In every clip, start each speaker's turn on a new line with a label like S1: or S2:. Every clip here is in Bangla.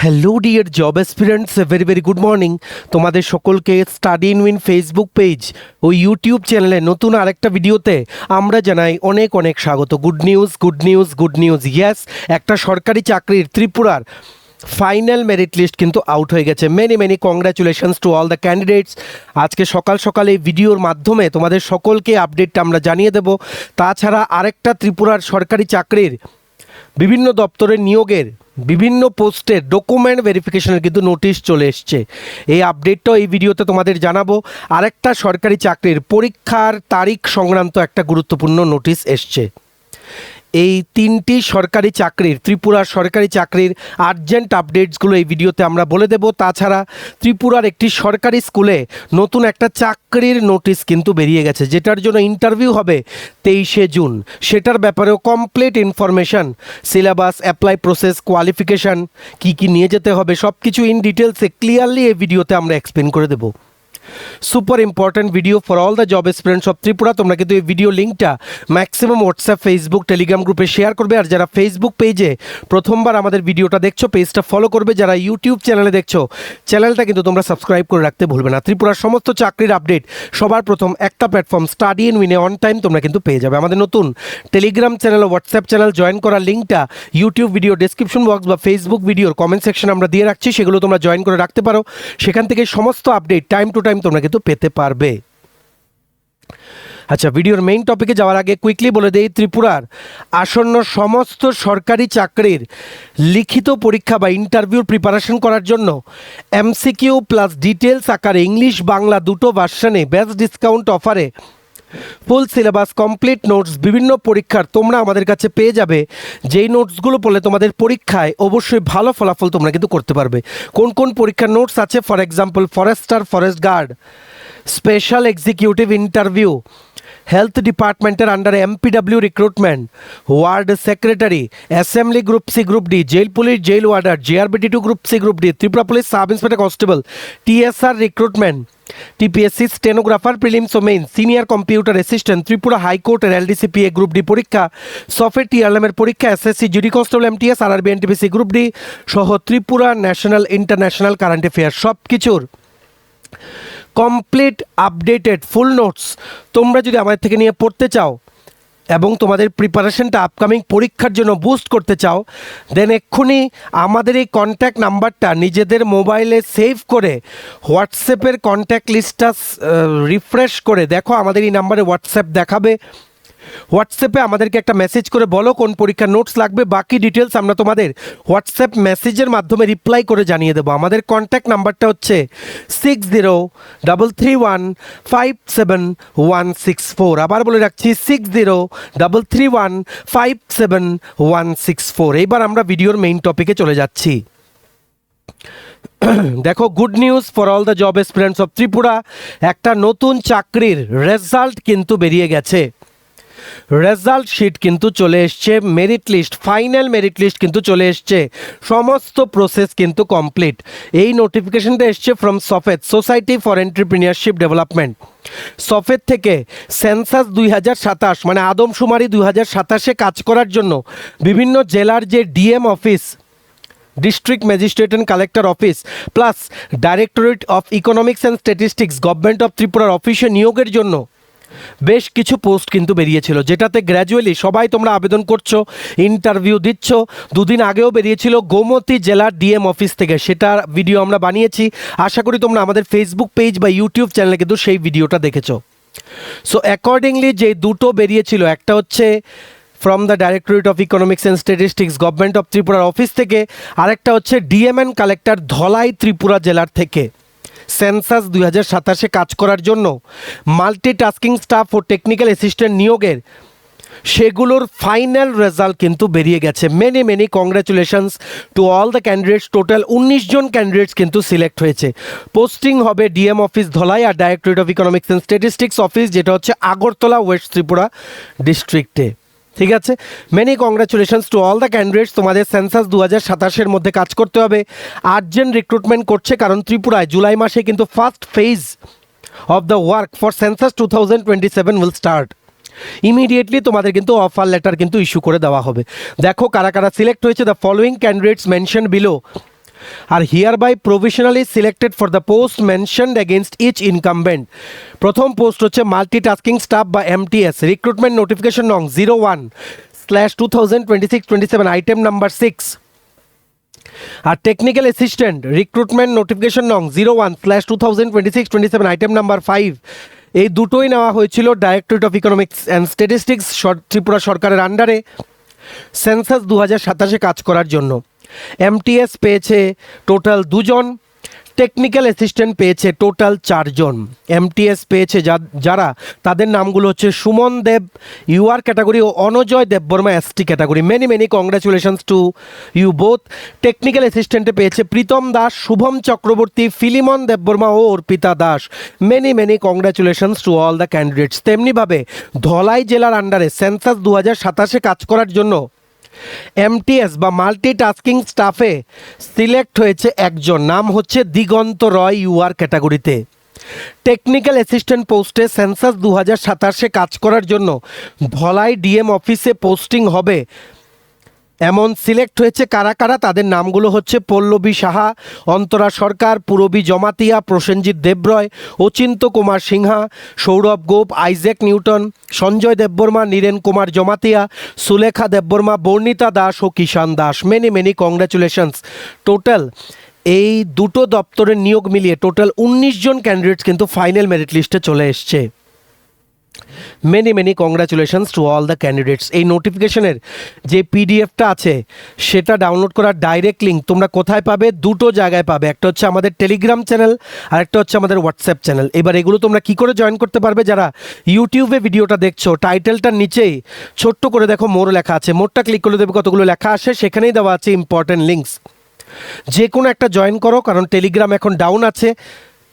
S1: Hello dear job aspirants, very very good morning. তোমাদের সকলকে study in win Facebook page ও ইউটিউব চ্যানেলে নতুন আরেকটা ভিডিওতে আমরা জানাই অনেক অনেক স্বাগত। Good news, good news, good news. Yes, একটা সরকারি চাকরির ত্রিপুরার ফাইনাল মেরিট লিস্ট কিন্তু আউট হয়ে গেছে। Many many congratulations to all the candidates. আজকে সকাল সকাল এই ভিডিওর মাধ্যমে তোমাদের সকলকে আপডেটটা আমরা জানিয়ে দেব। তাছাড়া আরেকটা ত্রিপুরার সরকারি চাকরির বিভিন্ন দপ্তরের নিয়োগের বিভিন্ন পোস্টের ডকুমেন্ট ভেরিফিকেশনের কিন্তু নোটিশ চলে এসছে। এই আপডেটটাও এই ভিডিওতে তোমাদের জানাবো। আরেকটা সরকারি চাকরির পরীক্ষার তারিখ সংক্রান্ত একটা গুরুত্বপূর্ণ নোটিশ এসছে। এই তিনটি সরকারি চাকরির, ত্রিপুরার সরকারি চাকরির আর্জেন্ট আপডেটসগুলো এই ভিডিওতে আমরা বলে দেব। তাছাড়া ত্রিপুরার একটি সরকারি স্কুলে নতুন একটা চাকরির নোটিশ কিন্তু বেরিয়ে গেছে, যেটার জন্য ইন্টারভিউ হবে 23শে জুন। সেটার ব্যাপারেও complete information, syllabus, apply process, qualification, কী কী নিয়ে যেতে হবে, সব কিছু ইন ডিটেলসে ক্লিয়ারলি এই ভিডিওতে আমরা এক্সপ্লেন করে দেবো। Super important video for all the job aspirants of Tripura. তোমরা কিন্তু এই ভিডিও লিঙ্কটা ম্যাক্সিমাম হোয়াটসঅ্যাপ, ফেসবুক, টেলিগ্রাম গ্রুপে শেয়ার করবে। আর যারা ফেসবুক পেজে প্রথমবার আমাদের ভিডিওটা দেখছো, পেজটা ফলো করবে। যারা ইউটিউব চ্যানেলে দেখছো, চ্যানেলটা কিন্তু তোমরা সাবস্ক্রাইব করে রাখতে ভুলবে না। ত্রিপুরার সমস্ত চাকরির আপডেট সবার প্রথম একটা প্ল্যাটফর্ম স্টাডি ইন উইনে অন টাইম তোমরা কিন্তু পেয়ে যাবে। আমাদের নতুন টেলিগ্রাম চ্যানেল ও হোয়াটসঅ্যাপ চ্যানেল জয়েন করার লিঙ্কটা ইউটিউব ভিডিও ডেসক্রিপশন বক্স বা ফেসবুক ভিডিওর কমেন্ট সেকশন আমরা দিয়ে রাখছি, সেগুলো তোমরা জয়েন করে রাখতে পারো। সেখান থেকে সমস্ত আপডেট টাইম টু টাইম তোমরা কিন্তু পেতে পারবে। আচ্ছা, ভিডিওর মেইন টপিকে যাওয়ার আগে কুইকলি বলে দেই, ত্রিপুরার আসন্ন সমস্ত সরকারি চাকরির লিখিত পরীক্ষা বা ইন্টারভিউর প্রিপারেশন করার জন্য এমসিকিউ প্লাস ডিটেলস আকারে ইংলিশ বাংলা দুটো ভার্সনে বেস্ট ডিসকাউন্ট অফারে ফুল সিলেবাস, কমপ্লিট নোটস, বিভিন্ন পরীক্ষার তোমরা আমাদের কাছে পেয়ে যাবে। যেই নোটসগুলো পড়লে তোমাদের পরীক্ষায় অবশ্যই ভালো ফলাফল তোমরা কিন্তু করতে পারবে। কোন কোন পরীক্ষার নোটস আছে? For example, forester, forest guard, special executive interview, health ডিপার্টমেন্টের আন্ডারে MPW recruitment, ward secretary, assembly group C group D, jail police, jail warder, জিআরবিটি2 group C group D, Tripura police sub inspector constable, TSR recruitment, TPSC stenographer prelims ও main, senior computer assistant, Tripura হাইকোর্টের এলডিসিপিএ গ্রুপ ডি পরীক্ষা, সফটওয়্যার টিআরএমের পরীক্ষা, SSC GD constable MTS, RRB NTPC group D সহ Tripura national international current affair সব কিছুর কমপ্লিট আপডেটেড ফুল নোটস তোমরা যদি আমাদের থেকে নিয়ে পড়তে চাও এবং তোমাদের প্রিপারেশনটা আপকামিং পরীক্ষার জন্য বুস্ট করতে চাও, দেন এক্ষুনি আমাদের এই কন্ট্যাক্ট নাম্বারটা নিজেদের মোবাইলে সেভ করে হোয়াটসঅ্যাপের কন্ট্যাক্ট লিস্টটা রিফ্রেশ করে দেখো, আমাদের এই নাম্বারে হোয়াটসঅ্যাপ দেখাবে। হোয়াটসঅ্যাপে আমাদেরকে একটা মেসেজ করে বলো কোন পরীক্ষার নোটস লাগবে, বাকি ডিটেলস আমরা তোমাদের হোয়াটসঅ্যাপ মেসেজের মাধ্যমে রিপ্লাই করে জানিয়ে দেবো। আমাদের কন্ট্যাক্ট নাম্বারটা হচ্ছে 6033157164। আবার বলে রাখছি, 6033157164। এইবার আমরা ভিডিওর মেইন টপিকে চলে যাচ্ছি। দেখো, good news for all the job aspirants of Tripura. একটা নতুন চাকরির রেজাল্ট কিন্তু বেরিয়ে গেছে। রেজাল্ট শিট কিন্তু চলে এসছে, merit list, final merit list কিন্তু চলে এসছে, সমস্ত প্রসেস কিন্তু কমপ্লিট। এই নোটিফিকেশনটা এসছে from SOFED, society for entrepreneurship development. SOFED থেকে সেন্সাস 2027 মানে আদমশুমারি 2027-এ কাজ করার জন্য বিভিন্ন জেলার যে DM office, district magistrate and collector office plus directorate of economics and statistics government of ত্রিপুরার অফিসে নিয়োগের জন্য বেশ কিছু পোস্ট কিন্তু বেরিয়েছিল, যেটাতে গ্র্যাজুয়ালি সবাই তোমরা আবেদন করছো, ইন্টারভিউ দিচ্ছ। দুদিন আগেও বেরিয়েছিল গোমতী জেলার ডিএম অফিস থেকে, সেটার ভিডিও আমরা বানিয়েছি। আশা করি তোমরা আমাদের ফেসবুক পেজ বা ইউটিউব চ্যানেলে কিন্তু সেই ভিডিওটা দেখেছো। সো অ্যাকর্ডিংলি যে দুটো বেরিয়েছিল, একটা হচ্ছে from the directorate of economics and statistics government of ত্রিপুরার অফিস থেকে, আরেকটা হচ্ছে DM and collector Dhalai Tripura জেলার থেকে। সেন্সাস 2027-এ কাজ করার জন্য মাল্টিটাস্কিং স্টাফ ও টেকনিক্যাল অ্যাসিস্ট্যান্ট নিয়োগের সেগুলোর ফাইনাল রেজাল্ট কিন্তু বেরিয়ে গেছে। Many many congratulations to all the candidates. Total 19 জন ক্যান্ডিডেটস কিন্তু সিলেক্ট হয়েছে। পোস্টিং হবে ডিএম অফিস ধলাই আর directorate of economics and statistics office, যেটা হচ্ছে আগরতলা ওয়েস্ট ত্রিপুরা ডিস্ট্রিক্টে। ঠিক আছে, many congratulations to all the candidates. তোমাদের সেন্সাস 2027-এর মধ্যে কাজ করতে হবে। আর্জেন্ট রিক্রুটমেন্ট করছে, কারণ ত্রিপুরায় জুলাই মাসে কিন্তু first phase of the work for census 2027 will start. Immediately তোমাদের কিন্তু অফার লেটার কিন্তু ইস্যু করে দেওয়া হবে। দেখো কারা কারা সিলেক্ট হয়েছে। The following candidates mention below are hereby provisionally selected for the post mentioned against each incumbent. প্রথম পোস্ট হচ্ছে মাল্টিটাস্কিং স্টাফ বা এমটিএস, রিক্রুটমেন্ট নোটিফিকেশন নং 01/2026-27 আইটেম নাম্বার 6। আর টেকনিক্যাল অ্যাসিস্ট্যান্ট রিক্রুটমেন্ট নোটিফিকেশন নং 01/2026-27 আইটেম নাম্বার 5। এই দুটোই নেওয়া হয়েছিল directorate of economics and statistics Tripura সরকারের আন্ডারে সেন্সাস 2027 কাজ করার জন্য। এমটিএস পেয়েছে টোটাল 2 জন, টেকনিক্যাল অ্যাসিস্ট্যান্ট পেয়েছে টোটাল 4 জন। এমটিএস পেয়েছে যারা তাদের নামগুলো হচ্ছে সুমন দেব ইউআর ক্যাটাগরি ও Anjoy Debbarma ST category. Many congratulations to you both. Technical অ্যাসিস্ট্যান্টে পেয়েছে প্রীতম দাস, শুভম চক্রবর্তী, ফিলিমন দেববর্মা ও Arpita Das. Many congratulations to all the candidates. তেমনিভাবে ধলাই জেলার আন্ডারে সেন্সাস 2027 কাজ করার জন্য এমটিএস বা মাল্টিটাস্কিং স্টাফে সিলেক্ট হয়েছে একজন, নাম হচ্ছে দিগন্ত রয় ইউআর ক্যাটাগরিতে। টেকনিক্যাল অ্যাসিস্ট্যান্ট পোস্টে সেন্সাস 2027 কাজ করার জন্য ধলাই ডিএম অফিসে পোস্টিং হবে এমন সিলেক্ট হয়েছে কারা, তাদের নামগুলো হচ্ছে পল্লবী সাহা, অন্তরা সরকার, পুরবী জমাতিয়া, প্রসেনজিৎ দেবরয়, অচিন্ত কুমার সিনহা, সৌরভ গোপ, আইজ্যাক নিউটন, সঞ্জয় দেববর্মা, নীরেন কুমার জমাতিয়া, সুলেখা দেববর্মা, বর্ণিতা দাস ও Kishan Das. Many congratulations. Total এই দুটো দপ্তরের নিয়োগ মিলিয়ে টোটাল 19 জন ক্যান্ডিডেটস কিন্তু ফাইনাল মেরিট লিস্টে চলে এসছে। Many congratulations to all the candidates. এই নোটিফিকেশনের যে পিডিএফটা আছে সেটা ডাউনলোড করার ডাইরেক্ট লিঙ্ক তোমরা কোথায় পাবে? দুটো জায়গায় পাবে, একটা হচ্ছে আমাদের টেলিগ্রাম চ্যানেল আর একটা হচ্ছে আমাদের হোয়াটসঅ্যাপ চ্যানেল। এবার এগুলো তোমরা কি করে জয়েন করতে পারবে? যারা ইউটিউবে ভিডিওটা দেখছো টাইটেলটার নিচেই ছোট্ট করে দেখো মোর লেখা আছে, মোরটা ক্লিক করে দেবে, কতগুলো লেখা আসে, সেখানেই দেওয়া আছে ইম্পর্টেন্ট লিঙ্কস। যে কোনো একটা জয়েন করো, কারণ টেলিগ্রাম এখন ডাউন আছে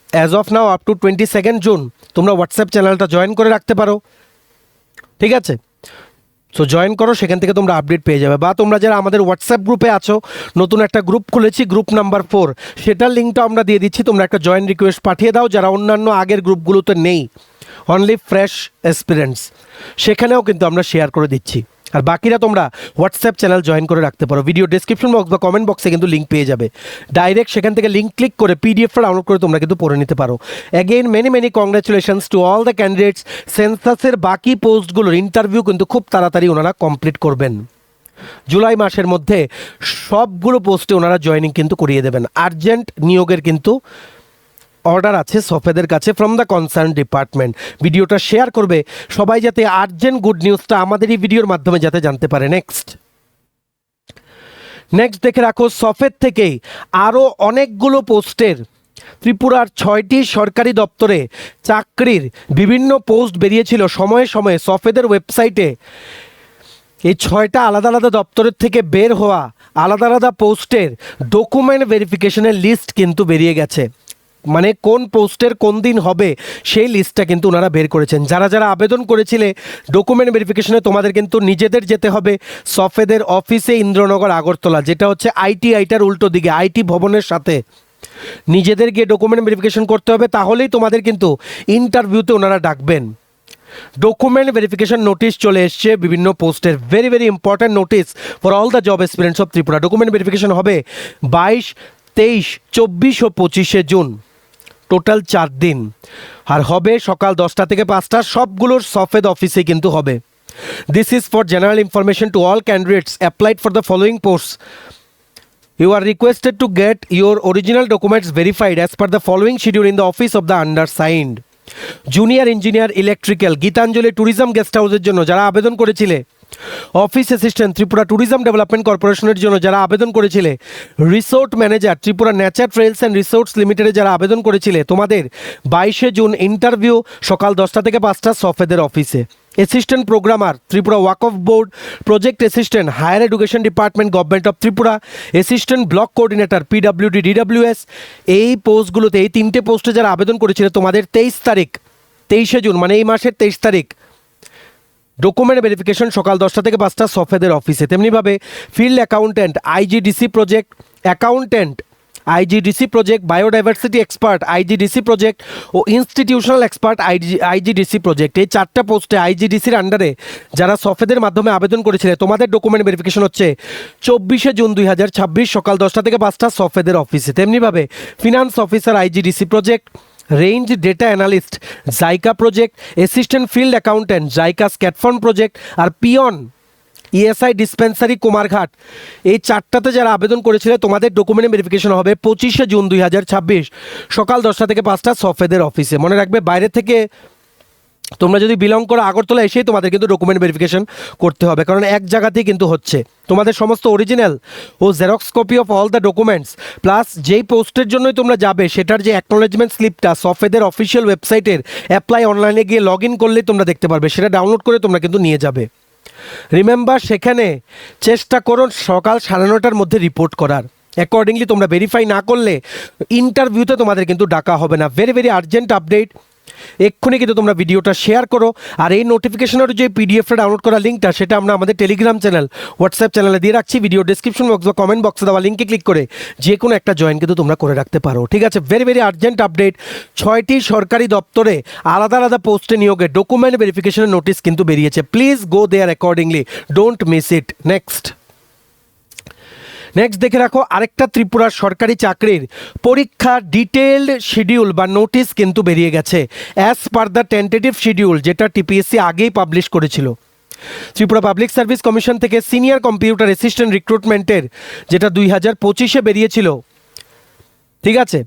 S1: as of now up to 22 June. তোমরা হোয়াটসঅ্যাপ চ্যানেলটা জয়েন করে রাখতে পারো, ঠিক আছে? সো জয়েন করো, সেখান থেকে তোমরা আপডেট পেয়ে যাবে। বা তোমরা যারা আমাদের হোয়াটসঅ্যাপ গ্রুপে আছো, নতুন একটা গ্রুপ খুলেছি, গ্রুপ নাম্বার 4, সেটার লিঙ্কটা আমরা দিয়ে দিচ্ছি, তোমরা একটা জয়েন রিকোয়েস্ট পাঠিয়ে দাও যারা অন্যান্য আগের গ্রুপগুলোতে নেই, অনলি ফ্রেশ অ্যাসপিরেন্টস, সেখানেও কিন্তু আমরা শেয়ার করে দিচ্ছি। আর বাকিরা তোমরা হোয়াটসঅ্যাপ চ্যানেল জয়েন করে রাখতে পারো, ভিডিও ডেসক্রিপশন বক্স বা কমেন্ট বক্সে কিন্তু লিঙ্ক পেয়ে যাবে, ডাইরেক্ট সেখান থেকে লিঙ্ক ক্লিক করে পিডিএফটা ডাউনলোড করে তোমরা কিন্তু পড়ে নিতে পারো। Again many congratulations to all the candidates. সেন্সাসের বাকি পোস্টগুলোর ইন্টারভিউ কিন্তু খুব তাড়াতাড়ি ওনারা কমপ্লিট করবেন, জুলাই মাসের মধ্যে সবগুলো পোস্টে ওনারা জয়েনিং কিন্তু করিয়ে দেবেন। আর্জেন্ট নিয়োগের কিন্তু অর্ডার আছে সফেদের কাছে ফ্রম দ্য কনসার্ন ডিপার্টমেন্ট। ভিডিওটা শেয়ার করবে সবাই, যাতে আর্জেন্ট গুড নিউজটা আমাদের এই ভিডিওর মাধ্যমে যাতে জানতে পারে। নেক্সট দেখে রাখো, সফেদ থেকেই আরও অনেকগুলো পোস্টের ত্রিপুরার 6টি সরকারি দপ্তরে চাকরির বিভিন্ন পোস্ট বেরিয়েছিল সময়ে সফেদের ওয়েবসাইটে। এই 6টা আলাদা দপ্তরের থেকে বের হওয়া আলাদা পোস্টের ডকুমেন্ট ভেরিফিকেশনের লিস্ট কিন্তু বেরিয়ে গেছে, মানে কোন পোস্টের কোন দিন হবে সেই লিস্টটা কিন্তু ওনারা বের করেছেন। যারা আবেদন করেছিলে ডকুমেন্ট ভেরিফিকেশনে, তোমাদের কিন্তু নিজেদের যেতে হবে সফেদের অফিসে, ইন্দ্রনগর আগরতলা, যেটা হচ্ছে আইটিআইটার উল্টো দিকে, আইটি ভবনের সাথে নিজেদের গিয়ে ডকুমেন্ট ভেরিফিকেশন করতে হবে, তাহলেই তোমাদের কিন্তু ইন্টারভিউতে ওনারা ডাকবেন। ডকুমেন্ট ভেরিফিকেশন নোটিশ চলে এসছে বিভিন্ন পোস্টের, very important notice for all the job aspirants of Tripura. Document verification হবে 22, 23, 24 ও 25 জুন, টোটাল 4 দিন, আর হবে সকাল 10টা থেকে 5টা, সবগুলোর সফেদ অফিসে কিন্তু হবে। This is for general information to all candidates applied for the following posts. You are requested to get your original documents verified as per the following schedule in the office of the undersigned. Junior engineer electrical Gitanjali tourism guest হাউসের জন্য যারা আবেদন করেছিলে, office assistant Tripura tourism development কর্পোরেশনের জন্য যারা আবেদন করেছিলে, resort manager Tripura nature trails and resorts লিমিটেডে যারা আবেদন করেছিলে, তোমাদের 22 জুন ইন্টারভিউ সকাল 10টা থেকে 5টা সফেদের অফিসে। Assistant programmer Tripura Waqf board, project assistant higher education department government of Tripura, assistant block coordinator PWD DWS. এই পোস্টগুলোতে, এই 3টে পোস্টে যারা আবেদন করেছিল, তোমাদের 23 জুন মানে এই মাসের 23 তারিখ ডকুমেন্ট ভেরিফিকেশন সকাল 10টা থেকে 5টা সফেদের অফিসে। তেমনিভাবে field accountant IGDC project, accountant IGDC project, biodiversity expert IGDC project ও ইনস্টিটিউশনাল এক্সপার্ট আইজিডিসি প্রজেক্ট, এই 4টা পোস্টে আইজিডিসির আন্ডারে যারা সফেদের মাধ্যমে আবেদন করেছিলে তোমাদের ডকুমেন্ট ভেরিফিকেশন হচ্ছে 24শে জুন 2026 সকাল 10টা থেকে 5টা সফেদের অফিসে। তেমনিভাবে finance officer IGDC project, range data analyst JICA project, assistant field accountant JICA স্ক্যাটফর্ম প্রজেক্ট আর পিয়ন ইএসআই ডিসপেন্সারি কুমারঘাট, এই 4টাতে যারা আবেদন করেছিল তোমাদের ডকুমেন্ট ভেরিফিকেশন হবে 25শে জুন 2026 সকাল 10টা থেকে 5টা সফেদের অফিসে। মনে রাখবে বাইরে থেকে তোমরা যদি বিলং করো আগরতলা এসেই তোমাদের কিন্তু ডকুমেন্ট ভেরিফিকেশন করতে হবে, কারণ এক জায়গাতেই কিন্তু হচ্ছে। তোমাদের সমস্ত অরিজিনাল ও xerox copy of all the documents plus যেই পোস্টের জন্যই তোমরা যাবে সেটার যে অ্যাকনোলেজমেন্ট স্লিপটা সফেদের অফিসিয়াল ওয়েবসাইটের অ্যাপ্লাই অনলাইনে গিয়ে লগ ইন করলেই তোমরা দেখতে পারবে, সেটা ডাউনলোড করে তোমরা কিন্তু নিয়ে যাবে। রিমেম্বার সেখানে চেষ্টা করো সকাল 9:30টার মধ্যে রিপোর্ট করার। অ্যাকর্ডিংলি তোমরা ভেরিফাই না করলে ইন্টারভিউতে তোমাদের কিন্তু ডাকা হবে না। ভেরি ভেরি আর্জেন্ট আপডেট, এক্ষুনি কিন্তু তোমরা ভিডিওটা শেয়ার করো। আর এই নোটিফিকেশনের যে পিডিএফটা ডাউনলোড করা লিঙ্কটা সেটা আমরা আমাদের টেলিগ্রাম চ্যানেল হোয়াটসঅ্যাপ চ্যানেলে দিয়ে রাখছি। ভিডিও ডিসক্রিপশন বক্স বা কমেন্ট বক্সে দেওয়া লিঙ্কে ক্লিক করে যে কোনো একটা জয়েন কিন্তু তোমরা করে রাখতে পারো। ঠিক আছে, ভেরি ভেরি আর্জেন্ট আপডেট, 6টি সরকারি দপ্তরে আলাদা আলাদা পোস্টে নিয়োগে ডকুমেন্ট ভেরিফিকেশনের নোটিশ কিন্তু বেরিয়েছে। Please go there accordingly, don't miss it. Next দেখে রাখো আরেকটা ত্রিপুরার সরকারি চাকরির পরীক্ষা ডিটেইলড শিডিউল বা নোটিশ কিন্তু বেরিয়ে গেছে as per the tentative schedule, যেটা টিপিএসসি আগেই পাবলিশ করেছিল। ত্রিপুরা পাবলিক সার্ভিস কমিশন থেকে সিনিয়র কম্পিউটার অ্যাসিস্ট্যান্ট রিক্রুটমেন্টের যেটা 2025-এ বেরিয়েছিল, ঠিক আছে,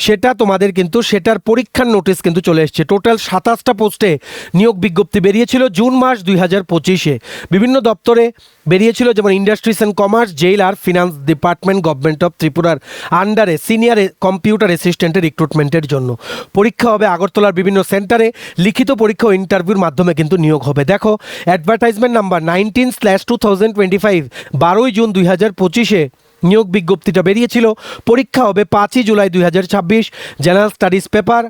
S1: সেটা তোমাদের কিন্তু সেটার পরীক্ষার নোটিশ কিন্তু চলে এসেছে। টোটাল 27টা পোস্টে নিয়োগ বিজ্ঞপ্তি বেরিয়েছিল জুন মাস 2025-এ। বিভিন্ন দপ্তরে বেরিয়েছিল, যেমন ইন্ডাস্ট্রিজ অ্যান্ড কমার্স, জেল আর ফিনান্স ডিপার্টমেন্ট গভর্নমেন্ট অফ ত্রিপুরার আন্ডারে সিনিয়র কম্পিউটার অ্যাসিস্ট্যান্টের রিক্রুটমেন্টের জন্য। পরীক্ষা হবে আগরতলার বিভিন্ন সেন্টারে, লিখিত পরীক্ষা ও ইন্টারভিউর মাধ্যমে কিন্তু নিয়োগ হবে। দেখো অ্যাডভার্টাইজমেন্ট নাম্বার 19/2025 12ই জুন 2025-এ নিয়োগ বিজ্ঞপ্তিটা বেরিয়েছিল। পরীক্ষা হবে 5ই জুলাই 2026। জেনারেল স্টাডিজ পেপার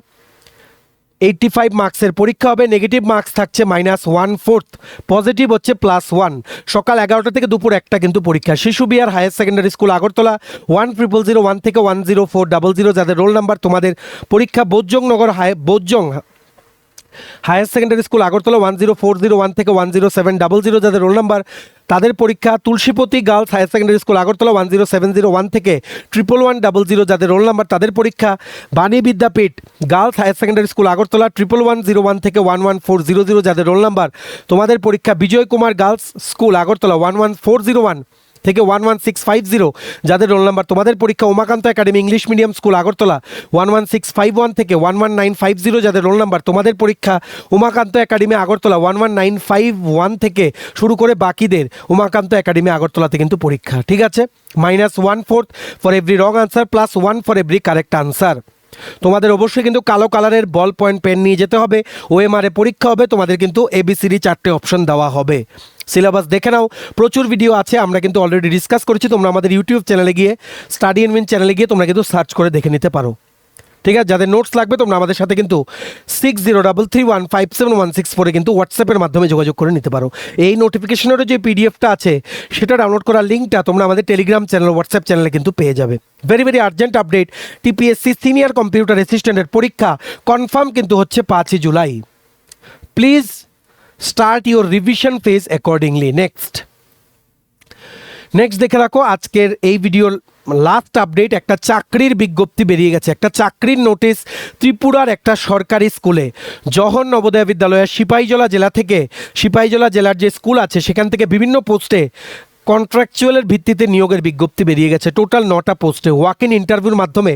S1: 85 মার্কসের পরীক্ষা হবে। নেগেটিভ মার্কস থাকছে -1/4, পজিটিভ হচ্ছে +1। সকাল 11টা থেকে দুপুর 1টা কিন্তু পরীক্ষা। Shishu Bihar higher secondary school Agartala 10001 থেকে 10400, যাদের রোল নাম্বার তোমাদের পরীক্ষা। Bojjong higher secondary school Agartala 10401 থেকে 10700, যাদের রোল নাম্বার তাদের পরীক্ষা। Tulsipati girls higher secondary school Agartala 10701 থেকে 11100, যাদের রোল নাম্বার তাদের পরীক্ষা। Bani Vidyapith girls higher secondary school Agartala 11101 থেকে 11400, যাদের রোল নাম্বার তোমাদের পরীক্ষা। বিজয় কুমার গার্লস স্কুল আগরতলা 11401 থেকে 11650, যাদের রোল নাম্বার তোমাদের পরীক্ষা। Umakanta academy English medium school Agartala 11651 থেকে 11950, যাদের রোল নাম্বার তোমাদের পরীক্ষা। উমাকান্ত একাডেমি আগরতলা 11951 থেকে শুরু করে বাকিদের উমাকান্ত একাডেমি আগরতলাতে কিন্তু পরীক্ষা। ঠিক আছে, -1/4 for every wrong answer +1 for every correct answer. তোমাদের অবশ্যই কিন্তু কালো কালারের বল পয়েন্ট পেন নিয়ে যেতে হবে। ওএমআরে পরীক্ষা হবে, তোমাদের কিন্তু ABCD 4টে অপশন দেওয়া হবে। সিলেবাস দেখে নাও, প্রচুর ভিডিও আছে, আমরা কিন্তু অলরেডি ডিসকাস করেছি। তোমরা আমাদের ইউটিউব চ্যানেলে গিয়ে স্টাডি ইন উইন চ্যানেলে গিয়ে তোমরা কিন্তু সার্চ করে দেখে নিতে পারো। ঠিক আছে, যাদের নোটস লাগবে তোমরা আমাদের সাথে কিন্তু 6033157164 কিন্তু হোয়াটসঅ্যাপের মাধ্যমে যোগাযোগ করে নিতে পারো। এই নোটিফিকেশনেরও যে পিডিএফটা আছে সেটা ডাউনলোড করার লিঙ্কটা তোমরা আমাদের টেলিগ্রাম চ্যানেল হোয়াটসঅ্যাপ চ্যানেলে কিন্তু পেয়ে যাবে। Very very urgent update, TPSC senior computer অ্যাসিস্ট্যান্টের পরীক্ষা কনফার্ম কিন্তু হচ্ছে 5ই July. Please start your revision phase accordingly. Next দেখে রাখো আজকের এই ভিডিওর লাস্ট আপডেট, একটা চাকরির বিজ্ঞপ্তি বেরিয়ে গেছে, একটা চাকরির নোটিশ ত্রিপুরার একটা সরকারি স্কুলে। জওহর নবোদয় বিদ্যালয়ের সিপাহীজলা জেলা থেকে, সিপাহীজলা জেলার যে স্কুল আছে সেখান থেকে বিভিন্ন পোস্টে কন্ট্রাকচুয়ালের ভিত্তিতে নিয়োগের বিজ্ঞপ্তি বেরিয়ে গেছে। টোটাল 9টা পোস্টে ওয়াক ইন ইন্টারভিউর মাধ্যমে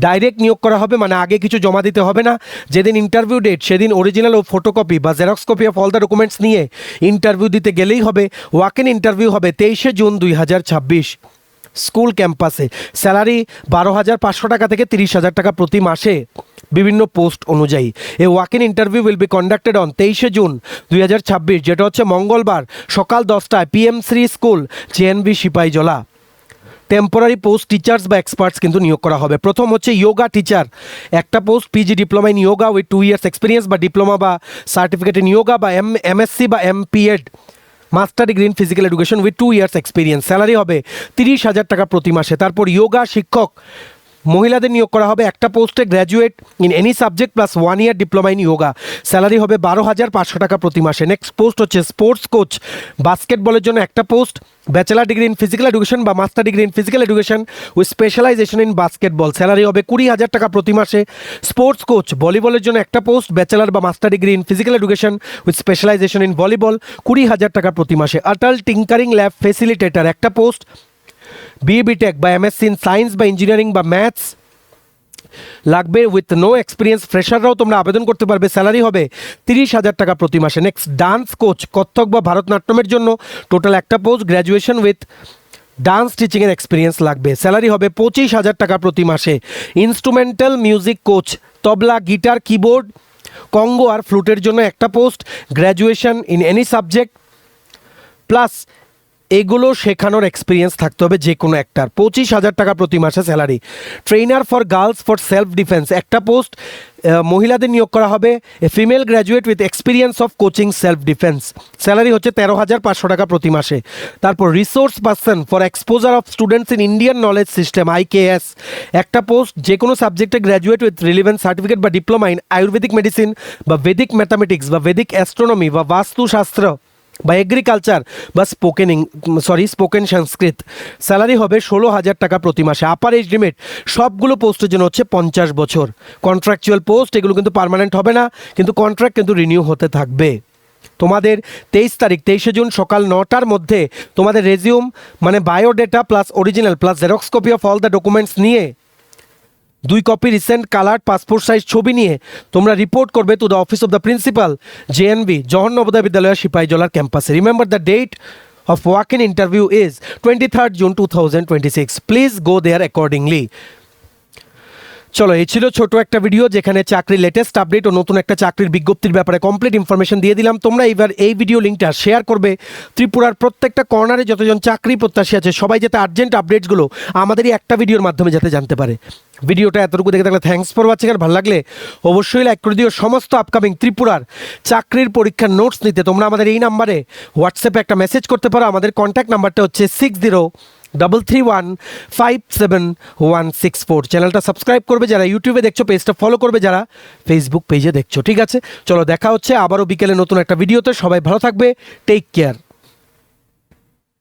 S1: ডাইরেক্ট নিয়োগ করা হবে, মানে আগে কিছু জমা দিতে হবে না। যেদিন ইন্টারভিউ ডেট সেদিন অরিজিনাল ও ফটোকপি বা xerox copy of all the documents নিয়ে ইন্টারভিউ দিতে গেলেই হবে। ওয়াক ইন ইন্টারভিউ হবে 23শে জুন 2026 স্কুল ক্যাম্পাসে। স্যালারি 12,500 টাকা থেকে 30,000 টাকা প্রতি মাসে বিভিন্ন পোস্ট অনুযায়ী। এই walk in interview will be conducted on 23শে জুন 2026, যেটা হচ্ছে মঙ্গলবার সকাল 10টায় PM3 school JNV Sepahijala. Temporary post teachers বা এক্সপার্টস কিন্তু নিয়োগ করা হবে। প্রথম হচ্ছে যোগা টিচার, একটা post PG diploma in yoga with 2 years experience বা ডিপ্লোমা বা সার্টিফিকেট ইন যোগা বা MSc বা MPEd master degree in physical education with 2 years experience. Salary হবে 30,000 টাকা প্রতি মাসে। তারপর যোগা শিক্ষক মহিলাদের নিয়োগ করা হবে একটা পোস্টে graduate in any subject plus 1 year diploma in yoga, salary হবে 12,500 টাকা প্রতি মাসে। নেক্সট পোস্ট হচ্ছে স্পোর্টস কোচ বাস্কেটবলের জন্য একটা post, bachelor degree in physical education বা master degree in physical education with specialisation in basketball, salary হবে 20,000 টাকা প্রতি মাসে। স্পোর্টস কোচ ভলিবলের জন্য একটা পোস্ট, ব্যাচেলার বা master degree in physical education with specialisation in volleyball, 20,000 টাকা প্রতি মাসে। অটল টিঙ্কারিং ল্যাব ফেসিলিটেটর একটা পোস্ট, বিটেক বা এমএসসি ইন সায়েন্স বা ইঞ্জিনিয়ারিং বা ম্যাথস লাগবে উইথ নো এক্সপিরিয়েন্স, ফ্রেশাররাও তোমরা আবেদন করতে পারবে, স্যালারি হবে 30,000 টাকা প্রতি মাসে। নেক্সট ডান্স কোচ কত্থক বা ভারতনাট্যমের জন্য টোটাল একটা পোস্ট, গ্র্যাজুয়েশন উইথ ডান্স টিচিংয়ের এক্সপিরিয়েন্স লাগবে, স্যালারি হবে 25,000 টাকা প্রতি মাসে। Instrumental music coach tabla, guitar, keyboard, conga আর ফ্লুটের জন্য একটা post, graduation in any subject plus এগুলো শেখানোর এক্সপিরিয়েন্স থাকতে হবে যে কোনো একটার, 25,000 টাকা প্রতি মাসে salary. Trainer for girls for self defence একটা পোস্ট, মহিলাদের নিয়োগ করা হবে, a female graduate with experience of coaching self defence, salary হচ্ছে 13,500 টাকা প্রতি মাসে। তারপর resource person for exposure of students in Indian knowledge system IKS একটা পোস্ট, যে কোনো সাবজেক্টে গ্র্যাজুয়েট উইথ রিলিভেন্ট সার্টিফিকেট বা ডিপ্লোমা ইন আয়ুর্বেদিক মেডিসিন বা ভেদিক ম্যাথামেটিক্স বা ভেদিক অ্যাস্ট্রোনমি বা বাস্তুশাস্ত্র বা এগ্রিকালচার বা স্পোকেন সংস্কৃত, স্যালারি হবে 16,000 টাকা প্রতি মাসে। আপার এজ লিমিট সবগুলো পোস্টের জন্য হচ্ছে 50 বছর। কন্ট্রাকচুয়াল পোস্ট, এগুলো কিন্তু পার্মানেন্ট হবে না, কিন্তু কন্ট্রাক্ট কিন্তু রিনিউ হতে থাকবে। তোমাদের 23 জুন সকাল 9টার মধ্যে তোমাদের রেজিউম মানে biodata plus original plus xerox copy of all the documents নিয়ে 2 copy recent colour passport size ছবি নিয়ে তোমরা রিপোর্ট করবে to the office of the principal JNV Jawahar Navodaya Vidyalaya সিপাহীজলার ক্যাম্পাসে। Remember the date of walk-in interview is 23rd June 2026. Please go there accordingly. চলো, এই ছিল ছোট একটা ভিডিও যেখানে চাকরির লেটেস্ট আপডেট ও নতুন একটা চাকরির বিজ্ঞপ্তির ব্যাপারে কমপ্লিট ইনফরমেশন দিয়ে দিলাম। তোমরা এবার এই ভিডিও লিঙ্কটা শেয়ার করবে ত্রিপুরার প্রত্যেকটা কর্নারে যতজন চাকরি প্রত্যাশী আছে সবাই যাতে আর্জেন্ট আপডেটসগুলো আমাদের এই একটা ভিডিওর মাধ্যমে যাতে জানতে পারে। ভিডিওটা এতটুকু দেখে থাকলে থ্যাঙ্কস ফর ওয়াচিং, আর ভালো লাগলে অবশ্যই লাইক করে দিও। সমস্ত আপকামিং ত্রিপুরার চাকরির পরীক্ষার নোটস নিতে তোমরা আমাদের এই নাম্বারে হোয়াটসঅ্যাপে একটা মেসেজ করতে পারো। আমাদের কন্ট্যাক্ট নাম্বারটা হচ্ছে 6033157164। চ্যানেলটা সাবস্ক্রাইব করবে যারা ইউটিউবে দেখছো, পেজটা ফলো করবে যারা ফেসবুক পেজে দেখছো। ঠিক আছে, চলো দেখা হচ্ছে আবারও বিকেলে নতুন একটা ভিডিওতে। সবাই ভালো থাকবে, টেক কেয়ার।